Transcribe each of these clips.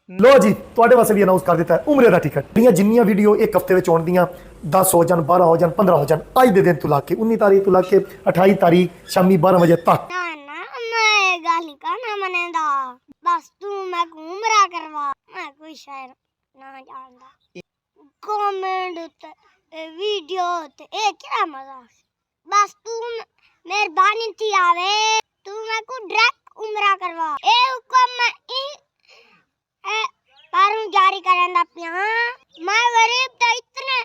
लो जी ਤੁਹਾਡੇ ਵਾਸਤੇ ਵੀ ਅਨਾਉਂਸ ਕਰ ਦਿੱਤਾ ਹੈ ਉਮਰੇ ਦਾ ਟਿਕਟ ਦੀਆਂ ਜਿੰਨੀਆਂ ਵੀਡੀਓ ਇੱਕ ਹਫਤੇ ਵਿੱਚ ਆਉਣ ਦੀਆਂ 10 ਹੋ ਜਾਣ 12 ਹੋ ਜਾਣ 15 ਹੋ ਜਾਣ ਅੱਜ ਦੇ ਦਿਨ ਤੋਂ ਲਾ ਕੇ 19 ਤਾਰੀਖ ਤੋਂ ਲਾ ਕੇ 28 ਤਾਰੀਖ ਸ਼ਾਮੀ 12 ਵਜੇ ਤੱਕ ना ना मैं गाल नहीं करना मनेंदा बस तू मैं घूमरा करवा मैं कोई शायर ना जानदा कमेंट ते वीडियो ते ए क्या मजा बस तू मेहरबानी थी आवे तू मैं को डायरेक्ट उमरा करवा ए हुक्म मैं पारू जारी करंदा पिया मैं गरीब तो इतने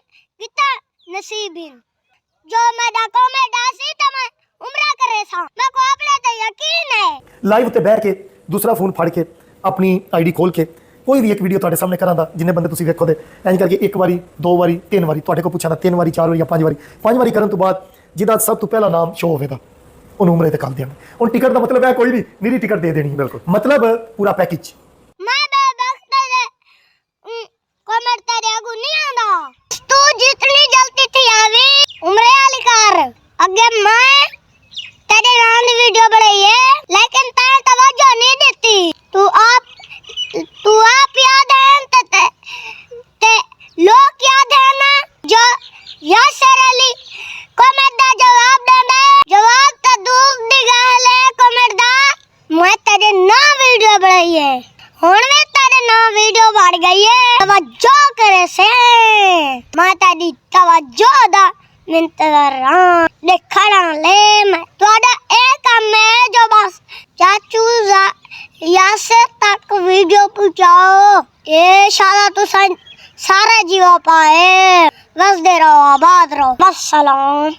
किता नसीबिन जो मैं डाको में डासी तो मैं उमरा करे सा मैं को अपने ते यकीन है ਲਾਈਵ ਤੇ ਬਹਿ ਕੇ ਦੂਸਰਾ ਫੋਨ ਫੜ ਕੇ ਆਪਣੀ ਆਈਡੀ ਖੋਲ ਕੇ ਕੋਈ ਵੀ ਇੱਕ ਵੀਡੀਓ ਤੁਹਾਡੇ ਸਾਹਮਣੇ ਕਰਾਂਦਾ ਜਿੰਨੇ ਬੰਦੇ ਤੁਸੀਂ ਵੇਖੋ ਦੇ ਇੰਜ ਕਰਕੇ ਇੱਕ ਵਾਰੀ ਦੋ ਵਾਰੀ ਤਿੰਨ ਵਾਰੀ ਤੁਹਾਡੇ ਕੋਲ ਪੁੱਛਾਂਦਾ ਤਿੰਨ ਵਾਰੀ ਚਾਰ ਵਾਰੀ ਜਾਂ ਪੰਜ ਵਾਰੀ ਕਰਨ ਤੋਂ ਬਾਅਦ ਜਿਹਦਾ ਸਭ ਤੋਂ ਪਹਿਲਾ ਨਾਮ ਸ਼ੋ ਹੋਵੇਗਾ ਉਹਨੂੰ ਉਮਰੇ ਤੇ ਕਰ ਦਿਆਂਗੇ ਹੁਣ ਟਿਕਟ ਦਾ ਮਤਲਬ ਹੈ ਕੋਈ ਨਹੀਂ ਮੇਰੀ ਟਿਕਟ ਦੇ ਦੇਣੀ ਬਿਲਕੁਲ ਮਤਲਬ ਪੂਰਾ ਪੈਕੇਜ मैं बेबख्त है कमेंट तेरे को नहीं आंदा तू जितनी जल्दी थी आवी उमरे वाली कार अगे मैं तेरे नाम की वीडियो बनाई है लेकिन तैं तवज्जो नहीं देती तू आप याद है ते लोग याद है ना जो यासर अली कमेंट दा जवाब देंदा जवाब तो दूर दी गल है कमेंट दा मैं तेरे नाम वीडियो बनाई है हुण वे तेरे नाम वीडियो बढ़ गई है तवज्जो करे से मैं तेरी तवज्जो दा इंतजार देखना ले मैं ਤੁਹਾਡਾ ਇਹ ਕੰਮ ਹੈ ਜੋ ਬਸ ਚਾਚੂ यासर तक वीडियो पहुंचाओ ये शाला तो सारा जीवा पाए बस दे रहो आबाद रहो बस सलाम।